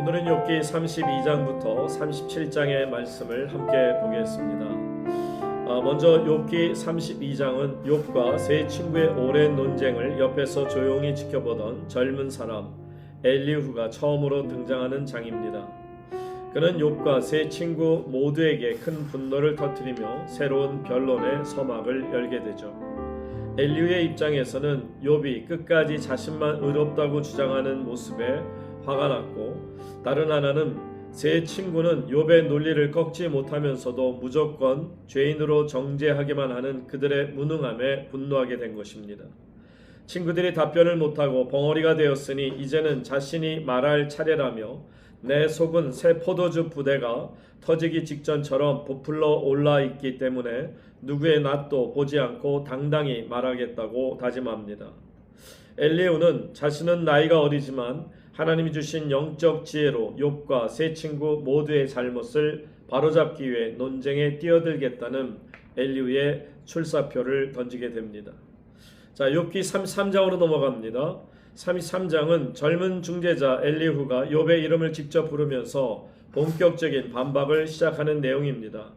오늘은 욥기 32장부터 37장의 말씀을 함께 보겠습니다. 먼저 욥기 32장은 욥과 세 친구의 오랜 논쟁을 옆에서 조용히 지켜보던 젊은 사람 엘리후가 처음으로 등장하는 장입니다. 그는 욥과 세 친구 모두에게 큰 분노를 터뜨리며 새로운 변론의 서막을 열게 되죠. 엘리후의 입장에서는 욥이 끝까지 자신만 의롭다고 주장하는 모습에 화가 났고, 다른 하나는 세 친구는 욥의 논리를 꺾지 못하면서도 무조건 죄인으로 정죄하기만 하는 그들의 무능함에 분노하게 된 것입니다. 친구들이 답변을 못하고 벙어리가 되었으니 이제는 자신이 말할 차례라며 내 속은 새 포도주 부대가 터지기 직전처럼 부풀러 올라 있기 때문에 누구의 낯도 보지 않고 당당히 말하겠다고 다짐합니다. 엘리후는 자신은 나이가 어리지만 하나님이 주신 영적 지혜로 욥과 세 친구 모두의 잘못을 바로잡기 위해 논쟁에 뛰어들겠다는 엘리후의 출사표를 던지게 됩니다. 자, 욥기 33장으로 넘어갑니다. 33장은 젊은 중재자 엘리후가 욥의 이름을 직접 부르면서 본격적인 반박을 시작하는 내용입니다.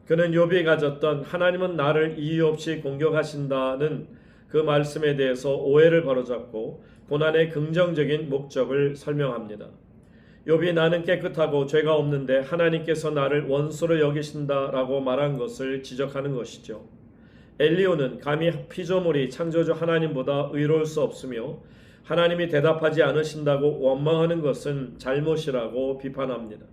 그는 욥이 가졌던 하나님은 나를 이유 없이 공격하신다는 그 말씀에 대해서 오해를 바로잡고 고난의 긍정적인 목적을 설명합니다. 욥이 나는 깨끗하고 죄가 없는데 하나님께서 나를 원수로 여기신다라고 말한 것을 지적하는 것이죠. 엘리후는 감히 피조물이 창조주 하나님보다 의로울 수 없으며 하나님이 대답하지 않으신다고 원망하는 것은 잘못이라고 비판합니다.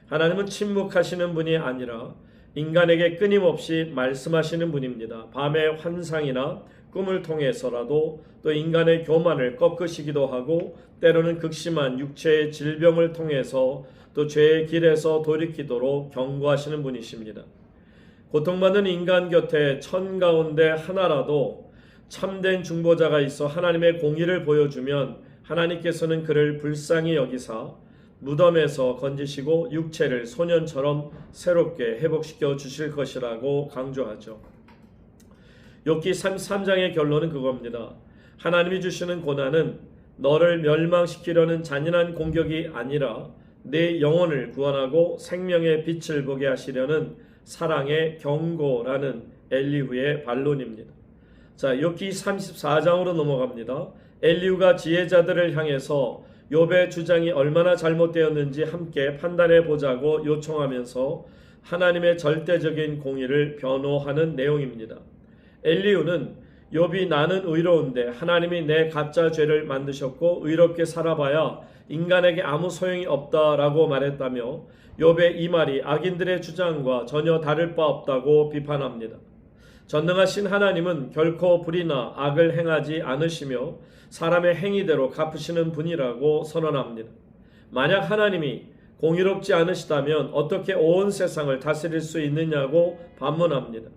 하나님은 침묵하시는 분이 아니라 인간에게 끊임없이 말씀하시는 분입니다. 밤의 환상이나 꿈을 통해서라도 또 인간의 교만을 꺾으시기도 하고 때로는 극심한 육체의 질병을 통해서 또 죄의 길에서 돌이키도록 경고하시는 분이십니다. 고통받는 인간 곁에 천 가운데 하나라도 참된 중보자가 있어 하나님의 공의를 보여주면 하나님께서는 그를 불쌍히 여기사 무덤에서 건지시고 육체를 소년처럼 새롭게 회복시켜 주실 것이라고 강조하죠. 욥기 33장의 결론은 그겁니다. 하나님이 주시는 고난은 너를 멸망시키려는 잔인한 공격이 아니라 내 영혼을 구원하고 생명의 빛을 보게 하시려는 사랑의 경고라는 엘리후의 반론입니다. 자, 욥기 34장으로 넘어갑니다. 엘리후가 지혜자들을 향해서 욥의 주장이 얼마나 잘못되었는지 함께 판단해 보자고 요청하면서 하나님의 절대적인 공의를 변호하는 내용입니다. 엘리후는 욥이 나는 의로운데 하나님이 내 가짜 죄를 만드셨고 의롭게 살아봐야 인간에게 아무 소용이 없다라고 말했다며 욥의 이 말이 악인들의 주장과 전혀 다를 바 없다고 비판합니다. 전능하신 하나님은 결코 불의나 악을 행하지 않으시며 사람의 행위대로 갚으시는 분이라고 선언합니다. 만약 하나님이 공의롭지 않으시다면 어떻게 온 세상을 다스릴 수 있느냐고 반문합니다.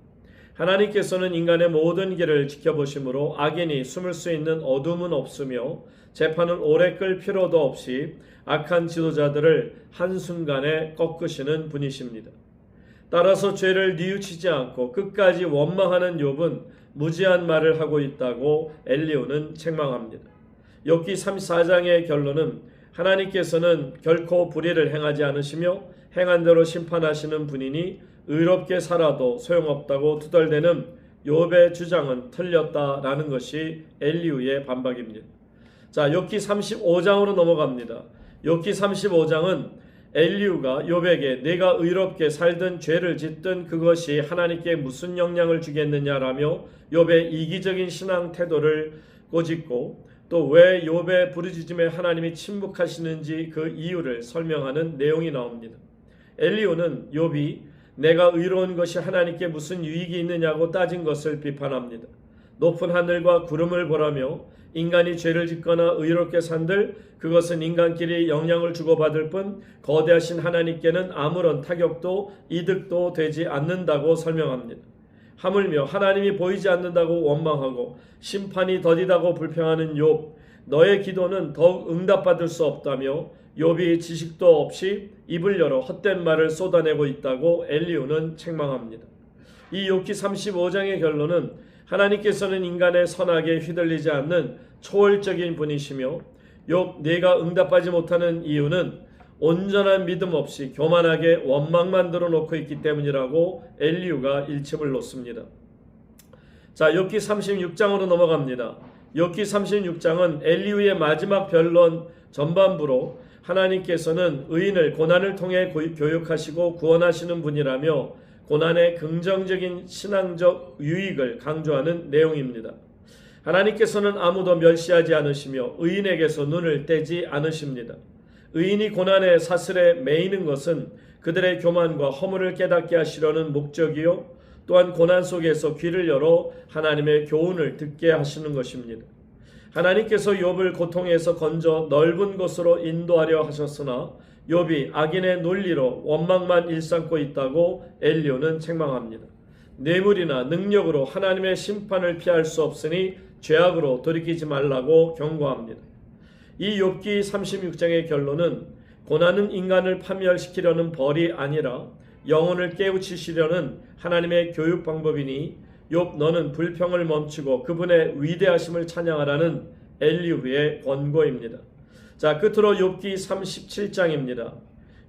하나님께서는 인간의 모든 길을 지켜보심으로 악인이 숨을 수 있는 어둠은 없으며 재판을 오래 끌 필요도 없이 악한 지도자들을 한순간에 꺾으시는 분이십니다. 따라서 죄를 뉘우치지 않고 끝까지 원망하는 욥은 무지한 말을 하고 있다고 엘리후는 책망합니다. 욥기 34장의 결론은 하나님께서는 결코 불의를 행하지 않으시며 행한 대로 심판하시는 분이니 의롭게 살아도 소용없다고 투덜대는 욥의 주장은 틀렸다라는 것이 엘리후의 반박입니다. 자, 욥기 35장으로 넘어갑니다. 욥기 35장은 엘리후가 욥에게 내가 의롭게 살든 죄를 짓든 그것이 하나님께 무슨 영향을 주겠느냐라며 욥의 이기적인 신앙 태도를 꼬집고 또 왜 욥의 부르짖음에 하나님이 침묵하시는지 그 이유를 설명하는 내용이 나옵니다. 엘리후는 욥이 내가 의로운 것이 하나님께 무슨 유익이 있느냐고 따진 것을 비판합니다. 높은 하늘과 구름을 보라며 인간이 죄를 짓거나 의롭게 산들 그것은 인간끼리 영향을 주고받을 뿐 거대하신 하나님께는 아무런 타격도 이득도 되지 않는다고 설명합니다. 하물며 하나님이 보이지 않는다고 원망하고 심판이 더디다고 불평하는 욥, 너의 기도는 더욱 응답받을 수 없다며 욥이 지식도 없이 입을 열어 헛된 말을 쏟아내고 있다고 엘리후는 책망합니다. 이 욥기 35장의 결론은 하나님께서는 인간의 선악에 휘둘리지 않는 초월적인 분이시며 욥 네가 응답하지 못하는 이유는 온전한 믿음 없이 교만하게 원망만 들어놓고 있기 때문이라고 엘리후가 일침을 놓습니다. 자, 욥기 36장으로 넘어갑니다. 욥기 36장은 엘리후의 마지막 변론 전반부로 하나님께서는 의인을 고난을 통해 교육하시고 구원하시는 분이라며 고난의 긍정적인 신앙적 유익을 강조하는 내용입니다. 하나님께서는 아무도 멸시하지 않으시며 의인에게서 눈을 떼지 않으십니다. 의인이 고난의 사슬에 매이는 것은 그들의 교만과 허물을 깨닫게 하시려는 목적이요 또한 고난 속에서 귀를 열어 하나님의 교훈을 듣게 하시는 것입니다. 하나님께서 욥을 고통에서 건져 넓은 곳으로 인도하려 하셨으나 욥이 악인의 논리로 원망만 일삼고 있다고 엘리후는 책망합니다. 뇌물이나 능력으로 하나님의 심판을 피할 수 없으니 죄악으로 돌이키지 말라고 경고합니다. 이 욥기 36장의 결론은 고난은 인간을 파멸시키려는 벌이 아니라 영혼을 깨우치시려는 하나님의 교육 방법이니 욥 너는 불평을 멈추고 그분의 위대하심을 찬양하라는 엘리후의 권고입니다. 자, 끝으로 욥기 37장입니다.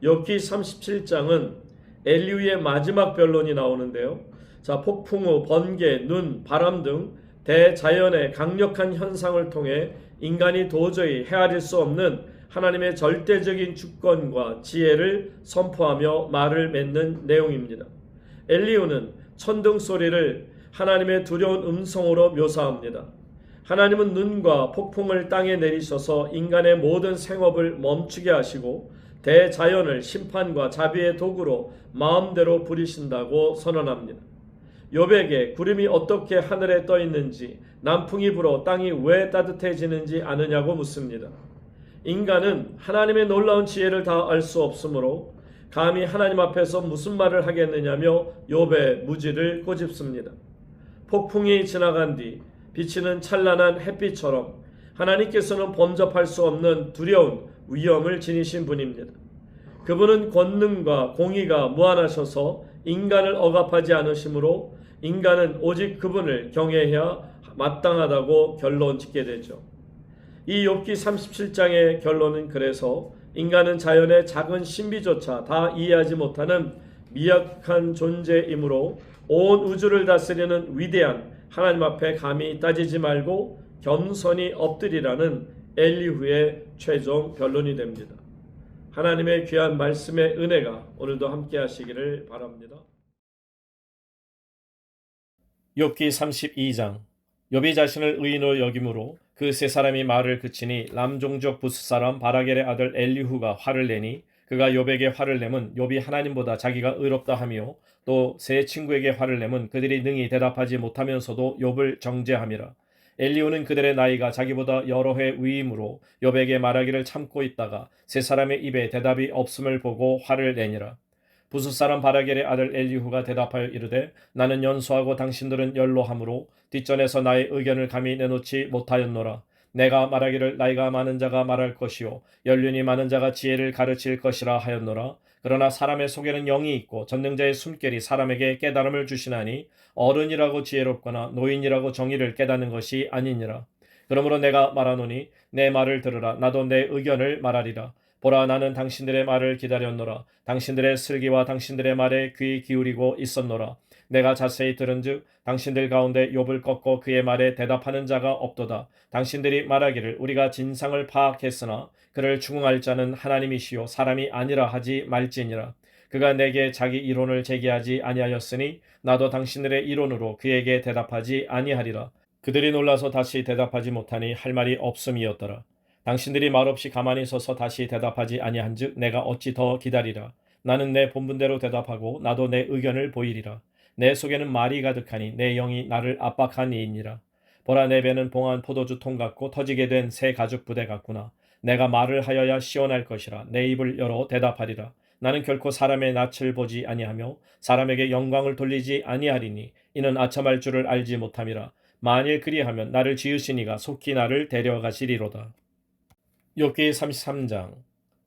욥기 37장은 엘리후의 마지막 변론이 나오는데요. 자, 폭풍우, 번개, 눈, 바람 등 대자연의 강력한 현상을 통해 인간이 도저히 헤아릴 수 없는 하나님의 절대적인 주권과 지혜를 선포하며 말을 맺는 내용입니다. 엘리후는 천둥 소리를 하나님의 두려운 음성으로 묘사합니다. 하나님은 눈과 폭풍을 땅에 내리셔서 인간의 모든 생업을 멈추게 하시고 대자연을 심판과 자비의 도구로 마음대로 부리신다고 선언합니다. 욥에게 구름이 어떻게 하늘에 떠 있는지 남풍이 불어 땅이 왜 따뜻해지는지 아느냐고 묻습니다. 인간은 하나님의 놀라운 지혜를 다 알 수 없으므로 감히 하나님 앞에서 무슨 말을 하겠느냐며 욥의 무지를 꼬집습니다. 폭풍이 지나간 뒤 비치는 찬란한 햇빛처럼 하나님께서는 범접할 수 없는 두려운 위엄을 지니신 분입니다. 그분은 권능과 공의가 무한하셔서 인간을 억압하지 않으시므로 인간은 오직 그분을 경외해야 마땅하다고 결론 짓게 되죠. 이 욥기 37장의 결론은 그래서 인간은 자연의 작은 신비조차 다 이해하지 못하는 미약한 존재이므로 온 우주를 다스리는 위대한 하나님 앞에 감히 따지지 말고 겸손히 엎드리라는 엘리후의 최종 변론이 됩니다. 하나님의 귀한 말씀의 은혜가 오늘도 함께 하시기를 바랍니다. 욥기 32장. 욥이 자신을 의인으로 여김으로 그 세 사람이 말을 그치니 람종족 부스 사람 바라겔의 아들 엘리후가 화를 내니 그가 욥에게 화를 내면 욥이 하나님보다 자기가 의롭다 하며 또 세 친구에게 화를 내면 그들이 능히 대답하지 못하면서도 욥을 정죄함이라. 엘리후는 그들의 나이가 자기보다 여러 해 위임으로 욥에게 말하기를 참고 있다가 세 사람의 입에 대답이 없음을 보고 화를 내니라. 부스 사람 바라겔의 아들 엘리후가 대답하여 이르되 나는 연소하고 당신들은 연로함으로 뒷전에서 나의 의견을 감히 내놓지 못하였노라. 내가 말하기를 나이가 많은 자가 말할 것이요 연륜이 많은 자가 지혜를 가르칠 것이라 하였노라. 그러나 사람의 속에는 영이 있고 전능자의 숨결이 사람에게 깨달음을 주시나니 어른이라고 지혜롭거나 노인이라고 정의를 깨닫는 것이 아니니라. 그러므로 내가 말하노니 내 말을 들으라. 나도 내 의견을 말하리라. 보라, 나는 당신들의 말을 기다렸노라. 당신들의 슬기와 당신들의 말에 귀 기울이고 있었노라. 내가 자세히 들은즉 당신들 가운데 욥을 꺾고 그의 말에 대답하는 자가 없도다. 당신들이 말하기를 우리가 진상을 파악했으나 그를 추궁할 자는 하나님이시요 사람이 아니라 하지 말지니라. 그가 내게 자기 이론을 제기하지 아니하였으니 나도 당신들의 이론으로 그에게 대답하지 아니하리라. 그들이 놀라서 다시 대답하지 못하니 할 말이 없음이었더라. 당신들이 말없이 가만히 서서 다시 대답하지 아니한즉 내가 어찌 더 기다리라. 나는 내 본분대로 대답하고 나도 내 의견을 보이리라. 내 속에는 말이 가득하니 내 영이 나를 압박하니이니라. 보라, 내 배는 봉한 포도주 통 같고 터지게 된 새 가죽 부대 같구나. 내가 말을 하여야 시원할 것이라. 내 입을 열어 대답하리라. 나는 결코 사람의 낯을 보지 아니하며 사람에게 영광을 돌리지 아니하리니 이는 아첨할 줄을 알지 못함이라. 만일 그리하면 나를 지으신 이가 속히 나를 데려가시리로다. 욥기 33장.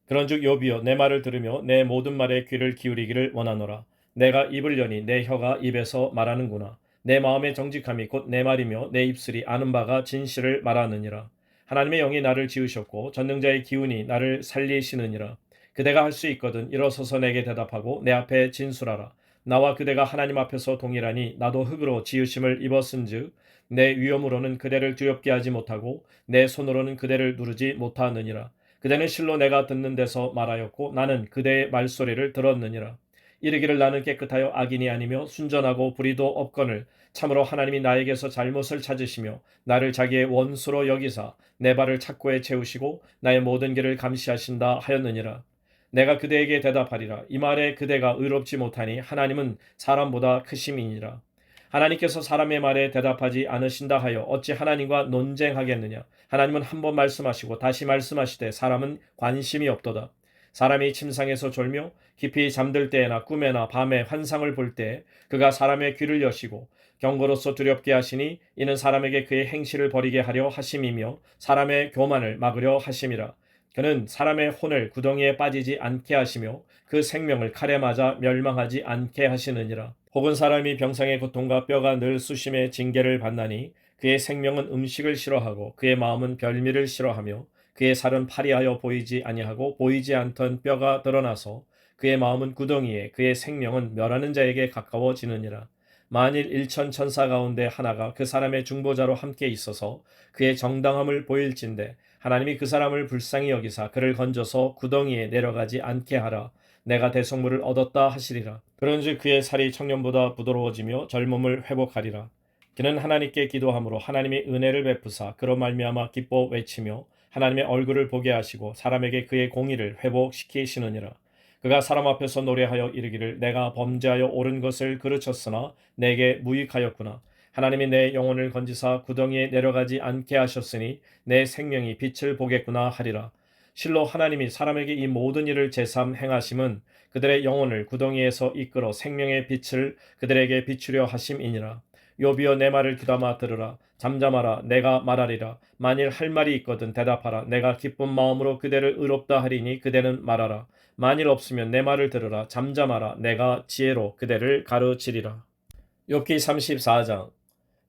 그런즉 욥이여 내 말을 들으며 내 모든 말에 귀를 기울이기를 원하노라. 내가 입을 여니 내 혀가 입에서 말하는구나. 내 마음의 정직함이 곧 내 말이며 내 입술이 아는 바가 진실을 말하느니라. 하나님의 영이 나를 지으셨고 전능자의 기운이 나를 살리시느니라. 그대가 할 수 있거든 일어서서 내게 대답하고 내 앞에 진술하라. 나와 그대가 하나님 앞에서 동일하니 나도 흙으로 지으심을 입었은즉 내 위엄으로는 그대를 두렵게 하지 못하고 내 손으로는 그대를 누르지 못하느니라. 그대는 실로 내가 듣는 데서 말하였고 나는 그대의 말소리를 들었느니라. 이르기를 나는 깨끗하여 악인이 아니며 순전하고 불의도 없거늘 참으로 하나님이 나에게서 잘못을 찾으시며 나를 자기의 원수로 여기사 내 발을 착고에 채우시고 나의 모든 길을 감시하신다 하였느니라. 내가 그대에게 대답하리라. 이 말에 그대가 의롭지 못하니 하나님은 사람보다 크심이니라. 하나님께서 사람의 말에 대답하지 않으신다 하여 어찌 하나님과 논쟁하겠느냐. 하나님은 한 번 말씀하시고 다시 말씀하시되 사람은 관심이 없도다. 사람이 침상에서 졸며 깊이 잠들 때에나 꿈에나 밤에 환상을 볼 때 그가 사람의 귀를 여시고 경고로서 두렵게 하시니 이는 사람에게 그의 행실을 버리게 하려 하심이며 사람의 교만을 막으려 하심이라. 그는 사람의 혼을 구덩이에 빠지지 않게 하시며 그 생명을 칼에 맞아 멸망하지 않게 하시느니라. 혹은 사람이 병상의 고통과 뼈가 늘 수심의 징계를 받나니 그의 생명은 음식을 싫어하고 그의 마음은 별미를 싫어하며 그의 살은 파리하여 보이지 아니하고 보이지 않던 뼈가 드러나서 그의 마음은 구덩이에 그의 생명은 멸하는 자에게 가까워지느니라. 만일 일천 천사 가운데 하나가 그 사람의 중보자로 함께 있어서 그의 정당함을 보일진대 하나님이 그 사람을 불쌍히 여기사 그를 건져서 구덩이에 내려가지 않게 하라. 내가 대속물을 얻었다 하시리라. 그런즉 그의 살이 청년보다 부드러워지며 젊음을 회복하리라. 그는 하나님께 기도함으로 하나님이 은혜를 베푸사 그로 말미암아 기뻐 외치며 하나님의 얼굴을 보게 하시고 사람에게 그의 공의를 회복시키시느니라. 그가 사람 앞에서 노래하여 이르기를 내가 범죄하여 옳은 것을 그르쳤으나 내게 무익하였구나. 하나님이 내 영혼을 건지사 구덩이에 내려가지 않게 하셨으니 내 생명이 빛을 보겠구나 하리라. 실로 하나님이 사람에게 이 모든 일을 제삼 행하심은 그들의 영혼을 구덩이에서 이끌어 생명의 빛을 그들에게 비추려 하심이니라. 욥이여 내 말을 귀담아 들으라. 잠잠하라. 내가 말하리라. 만일 할 말이 있거든 대답하라. 내가 기쁜 마음으로 그대를 의롭다 하리니 그대는 말하라. 만일 없으면 내 말을 들으라. 잠잠하라. 내가 지혜로 그대를 가르치리라. 욥기 34장.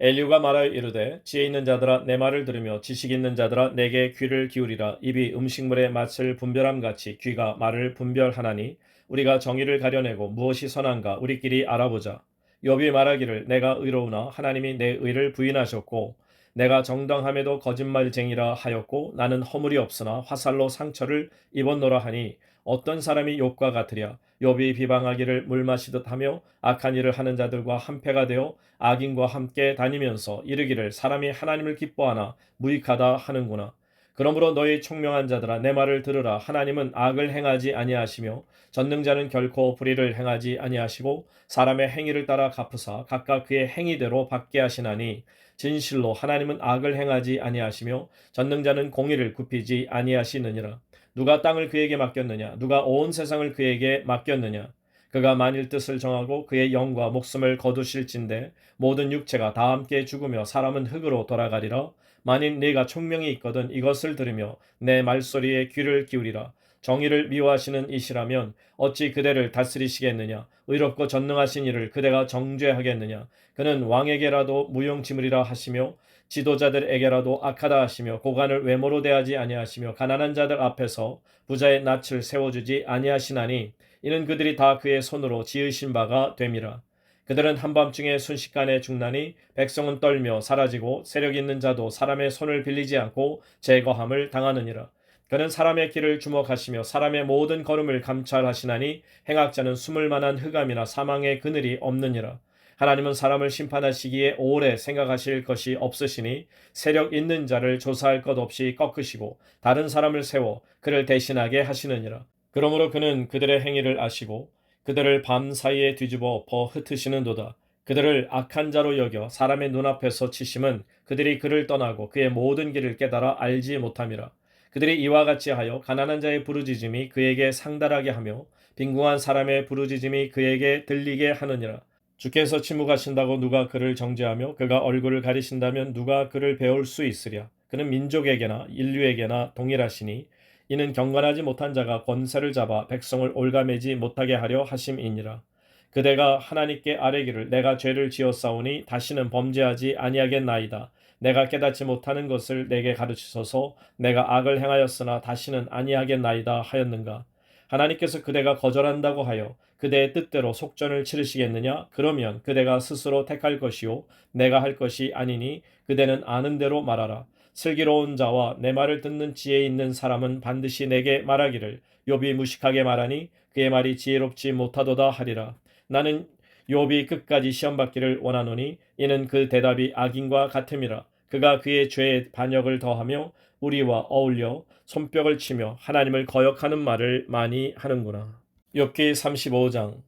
엘리후가 말하여 이르되 지혜 있는 자들아 내 말을 들으며 지식 있는 자들아 내게 귀를 기울이라. 입이 음식물의 맛을 분별함같이 귀가 말을 분별하나니 우리가 정의를 가려내고 무엇이 선한가 우리끼리 알아보자. 욥이 말하기를 내가 의로우나 하나님이 내 의를 부인하셨고 내가 정당함에도 거짓말쟁이라 하였고 나는 허물이 없으나 화살로 상처를 입었노라 하니 어떤 사람이 욥과 같으랴. 욥이 비방하기를 물 마시듯 하며 악한 일을 하는 자들과 한패가 되어 악인과 함께 다니면서 이르기를 사람이 하나님을 기뻐하나 무익하다 하는구나. 그러므로 너희 총명한 자들아 내 말을 들으라. 하나님은 악을 행하지 아니하시며 전능자는 결코 불의를 행하지 아니하시고 사람의 행위를 따라 갚으사 각각 그의 행위대로 받게 하시나니 진실로 하나님은 악을 행하지 아니하시며 전능자는 공의를 굽히지 아니하시느니라. 누가 땅을 그에게 맡겼느냐? 누가 온 세상을 그에게 맡겼느냐? 그가 만일 뜻을 정하고 그의 영과 목숨을 거두실진대 모든 육체가 다 함께 죽으며 사람은 흙으로 돌아가리라. 만일 네가 총명이 있거든 이것을 들으며 내 말소리에 귀를 기울이라. 정의를 미워하시는 이시라면 어찌 그대를 다스리시겠느냐? 의롭고 전능하신 이를 그대가 정죄하겠느냐? 그는 왕에게라도 무용지물이라 하시며 지도자들에게라도 악하다 하시며 고관을 외모로 대하지 아니하시며 가난한 자들 앞에서 부자의 낯을 세워주지 아니하시나니 이는 그들이 다 그의 손으로 지으신 바가 됨이라. 그들은 한밤중에 순식간에 죽나니 백성은 떨며 사라지고 세력 있는 자도 사람의 손을 빌리지 않고 제거함을 당하느니라. 그는 사람의 길을 주목하시며 사람의 모든 걸음을 감찰하시나니 행악자는 숨을 만한 흑암이나 사망의 그늘이 없느니라. 하나님은 사람을 심판하시기에 오래 생각하실 것이 없으시니 세력 있는 자를 조사할 것 없이 꺾으시고 다른 사람을 세워 그를 대신하게 하시느니라. 그러므로 그는 그들의 행위를 아시고 그들을 밤 사이에 뒤집어 엎어 흩으시는도다. 그들을 악한 자로 여겨 사람의 눈앞에서 치심은 그들이 그를 떠나고 그의 모든 길을 깨달아 알지 못함이라. 그들이 이와 같이 하여 가난한 자의 부르짖음이 그에게 상달하게 하며 빈궁한 사람의 부르짖음이 그에게 들리게 하느니라. 주께서 침묵하신다고 누가 그를 정죄하며 그가 얼굴을 가리신다면 누가 그를 배울 수 있으랴. 그는 민족에게나 인류에게나 동일하시니 이는 경건하지 못한 자가 권세를 잡아 백성을 올가매지 못하게 하려 하심이니라. 그대가 하나님께 아뢰기를 내가 죄를 지었사오니 다시는 범죄하지 아니하겠나이다. 내가 깨닫지 못하는 것을 내게 가르치소서. 내가 악을 행하였으나 다시는 아니하겠나이다 하였는가. 하나님께서 그대가 거절한다고 하여 그대의 뜻대로 속전을 치르시겠느냐? 그러면 그대가 스스로 택할 것이요 내가 할 것이 아니니 그대는 아는 대로 말하라. 슬기로운 자와 내 말을 듣는 지혜 있는 사람은 반드시 내게 말하기를 욥이 무식하게 말하니 그의 말이 지혜롭지 못하도다 하리라. 나는 욥이 끝까지 시험받기를 원하노니 이는 그 대답이 악인과 같음이라. 그가 그의 죄에 반역을 더하며 우리와 어울려 손뼉을 치며 하나님을 거역하는 말을 많이 하는구나. 욥기 35장.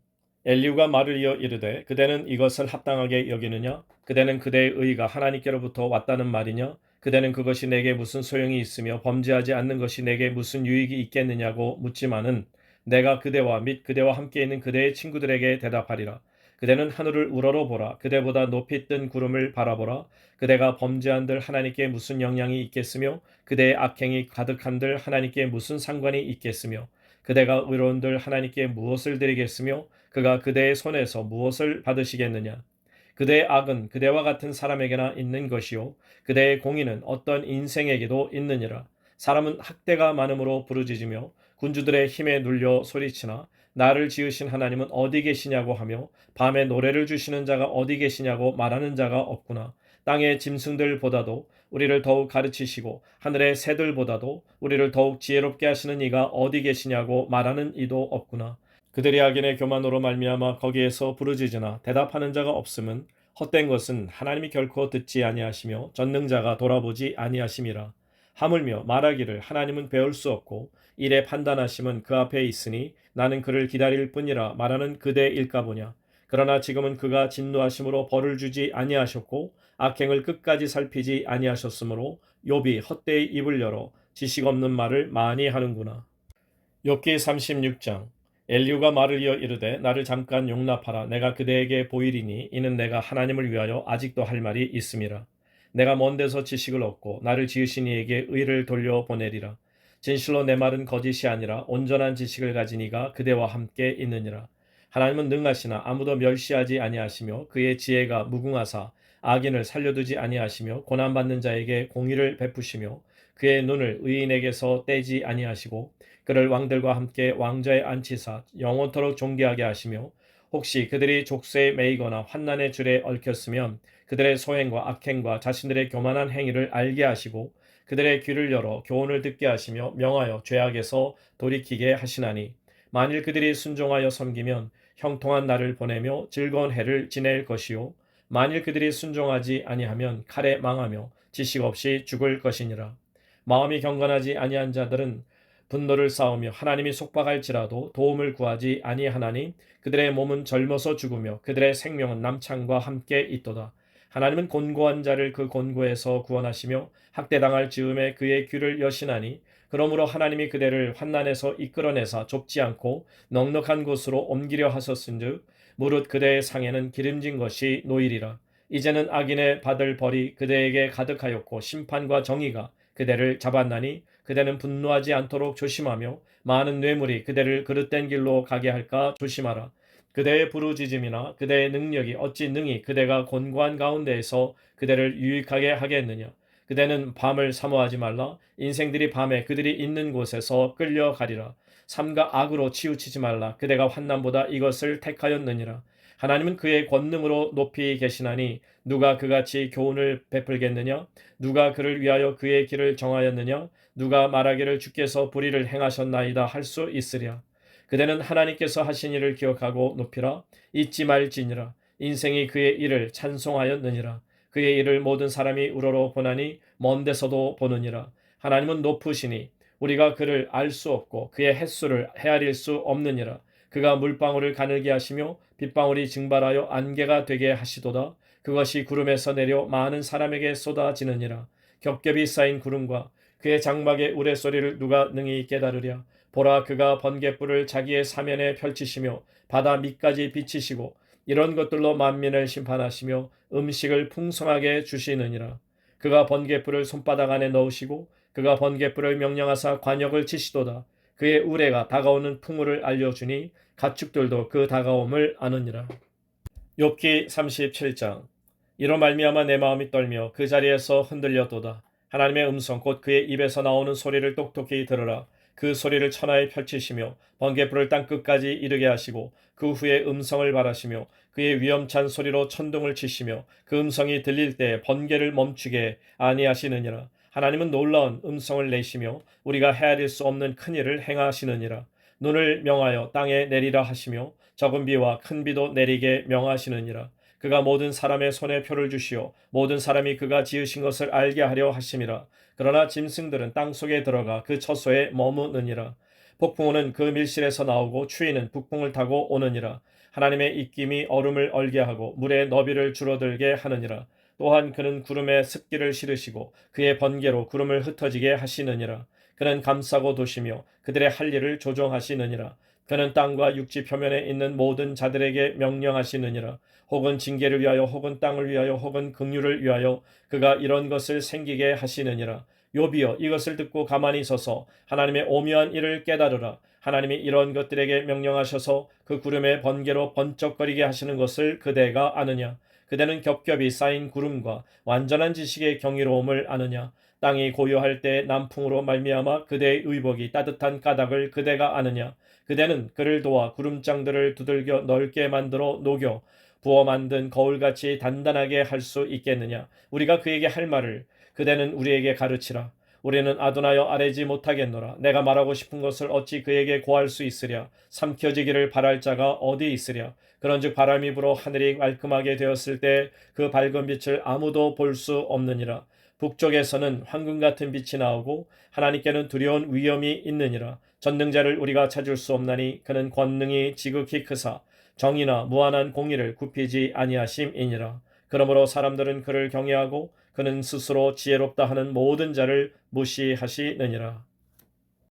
엘리후가 말을 이어 이르되 그대는 이것을 합당하게 여기느냐? 그대는 그대의 의가 하나님께로부터 왔다는 말이냐? 그대는 그것이 내게 무슨 소용이 있으며 범죄하지 않는 것이 내게 무슨 유익이 있겠느냐고 묻지만은 내가 그대와 및 그대와 함께 있는 그대의 친구들에게 대답하리라. 그대는 하늘을 우러러 보라. 그대보다 높이 뜬 구름을 바라보라. 그대가 범죄한들 하나님께 무슨 영향이 있겠으며 그대의 악행이 가득한들 하나님께 무슨 상관이 있겠으며 그대가 의로운들 하나님께 무엇을 드리겠으며 그가 그대의 손에서 무엇을 받으시겠느냐. 그대의 악은 그대와 같은 사람에게나 있는 것이요 그대의 공의는 어떤 인생에게도 있느니라. 사람은 학대가 많음으로 부르짖으며 군주들의 힘에 눌려 소리치나 나를 지으신 하나님은 어디 계시냐고 하며 밤에 노래를 주시는 자가 어디 계시냐고 말하는 자가 없구나. 땅의 짐승들보다도 우리를 더욱 가르치시고 하늘의 새들보다도 우리를 더욱 지혜롭게 하시는 이가 어디 계시냐고 말하는 이도 없구나. 그들의 악인의 교만으로 말미암아 거기에서 부르짖으나 대답하는 자가 없음은 헛된 것은 하나님이 결코 듣지 아니하시며 전능자가 돌아보지 아니하심이라. 하물며 말하기를 하나님은 배울 수 없고 일에 판단하심은 그 앞에 있으니 나는 그를 기다릴 뿐이라 말하는 그대일까 보냐. 그러나 지금은 그가 진노하심으로 벌을 주지 아니하셨고 악행을 끝까지 살피지 아니하셨으므로 욥이 헛되이 입을 열어 지식 없는 말을 많이 하는구나. 욥기 36장. 엘리후가 말을 이어 이르되 나를 잠깐 용납하라. 내가 그대에게 보이리니 이는 내가 하나님을 위하여 아직도 할 말이 있음이라. 내가 먼 데서 지식을 얻고 나를 지으신 이에게 의를 돌려보내리라. 진실로 내 말은 거짓이 아니라 온전한 지식을 가진 이가 그대와 함께 있느니라. 하나님은 능하시나 아무도 멸시하지 아니하시며 그의 지혜가 무궁하사 악인을 살려두지 아니하시며 고난받는 자에게 공의를 베푸시며 그의 눈을 의인에게서 떼지 아니하시고 그를 왕들과 함께 왕좌에 앉히사 영원토록 존귀하게 하시며 혹시 그들이 족쇄에 매이거나 환난의 줄에 얽혔으면 그들의 소행과 악행과 자신들의 교만한 행위를 알게 하시고 그들의 귀를 열어 교훈을 듣게 하시며 명하여 죄악에서 돌이키게 하시나니 만일 그들이 순종하여 섬기면 형통한 날을 보내며 즐거운 해를 지낼 것이요 만일 그들이 순종하지 아니하면 칼에 망하며 지식 없이 죽을 것이니라. 마음이 경건하지 아니한 자들은 분노를 쌓으며 하나님이 속박할지라도 도움을 구하지 아니하나니 그들의 몸은 젊어서 죽으며 그들의 생명은 남창과 함께 있도다. 하나님은 곤고한 자를 그 곤고에서 구원하시며 학대당할 즈음에 그의 귀를 여시나니 그러므로 하나님이 그대를 환난에서 이끌어내사 좁지 않고 넉넉한 곳으로 옮기려 하셨은즉 무릇 그대의 상에는 기름진 것이 놓이리라. 이제는 악인의 받을 벌이 그대에게 가득하였고 심판과 정의가 그대를 잡았나니 그대는 분노하지 않도록 조심하며 많은 뇌물이 그대를 그릇된 길로 가게 할까 조심하라. 그대의 부르짖음이나 그대의 능력이 어찌 능히 그대가 곤고한 가운데에서 그대를 유익하게 하겠느냐. 그대는 밤을 사모하지 말라. 인생들이 밤에 그들이 있는 곳에서 끌려가리라. 삼가 악으로 치우치지 말라. 그대가 환난보다 이것을 택하였느니라. 하나님은 그의 권능으로 높이 계시나니 누가 그같이 교훈을 베풀겠느냐? 누가 그를 위하여 그의 길을 정하였느냐? 누가 말하기를 주께서 불의를 행하셨나이다 할 수 있으랴. 그대는 하나님께서 하신 일을 기억하고 높이라. 잊지 말지니라. 인생이 그의 일을 찬송하였느니라. 그의 일을 모든 사람이 우러러 보나니 먼 데서도 보느니라. 하나님은 높으시니 우리가 그를 알 수 없고 그의 햇수를 헤아릴 수 없느니라. 그가 물방울을 가늘게 하시며 빗방울이 증발하여 안개가 되게 하시도다. 그것이 구름에서 내려 많은 사람에게 쏟아지느니라. 겹겹이 쌓인 구름과 그의 장막의 우레소리를 누가 능히 깨달으랴. 보라, 그가 번갯불을 자기의 사면에 펼치시며 바다 밑까지 비치시고 이런 것들로 만민을 심판하시며 음식을 풍성하게 주시느니라. 그가 번갯불을 손바닥 안에 넣으시고 그가 번갯불을 명령하사 관역을 치시도다. 그의 우레가 다가오는 풍우를 알려주니 가축들도 그 다가옴을 아느니라. 욥기 37장. 이로 말미암아 내 마음이 떨며 그 자리에서 흔들렸도다. 하나님의 음성 곧 그의 입에서 나오는 소리를 똑똑히 들으라. 그 소리를 천하에 펼치시며 번개불을 땅 끝까지 이르게 하시고 그 후에 음성을 발하시며 그의 위엄찬 소리로 천둥을 치시며 그 음성이 들릴 때 번개를 멈추게 아니하시느니라. 하나님은 놀라운 음성을 내시며 우리가 헤아릴 수 없는 큰 일을 행하시느니라. 눈을 명하여 땅에 내리라 하시며 적은 비와 큰 비도 내리게 명하시느니라. 그가 모든 사람의 손에 표를 주시어 모든 사람이 그가 지으신 것을 알게 하려 하심이라. 그러나 짐승들은 땅 속에 들어가 그 처소에 머무느니라. 폭풍우는 그 밀실에서 나오고 추위는 북풍을 타고 오느니라. 하나님의 입김이 얼음을 얼게 하고 물의 너비를 줄어들게 하느니라. 또한 그는 구름에 습기를 실으시고 그의 번개로 구름을 흩어지게 하시느니라. 그는 감싸고 도시며 그들의 할 일을 조종하시느니라. 그는 땅과 육지 표면에 있는 모든 자들에게 명령하시느니라. 혹은 징계를 위하여 혹은 땅을 위하여 혹은 긍휼을 위하여 그가 이런 것을 생기게 하시느니라. 욥이여 이것을 듣고 가만히 서서 하나님의 오묘한 일을 깨달으라. 하나님이 이런 것들에게 명령하셔서 그 구름의 번개로 번쩍거리게 하시는 것을 그대가 아느냐. 그대는 겹겹이 쌓인 구름과 완전한 지식의 경이로움을 아느냐. 땅이 고요할 때 남풍으로 말미암아 그대의 의복이 따뜻한 까닭을 그대가 아느냐. 그대는 그를 도와 구름장들을 두들겨 넓게 만들어 녹여 부어 만든 거울같이 단단하게 할 수 있겠느냐. 우리가 그에게 할 말을 그대는 우리에게 가르치라. 우리는 아둔하여 아뢰지 못하겠노라. 내가 말하고 싶은 것을 어찌 그에게 고할 수 있으랴. 삼켜지기를 바랄 자가 어디 있으랴. 그런즉 바람이 불어 하늘이 말끔하게 되었을 때 그 밝은 빛을 아무도 볼 수 없느니라. 북쪽에서는 황금 같은 빛이 나오고 하나님께는 두려운 위엄이 있느니라. 전능자를 우리가 찾을 수 없나니 그는 권능이 지극히 크사 정의나 무한한 공의를 굽히지 아니하심이니라. 그러므로 사람들은 그를 경외하고 그는 스스로 지혜롭다 하는 모든 자를 무시하시느니라.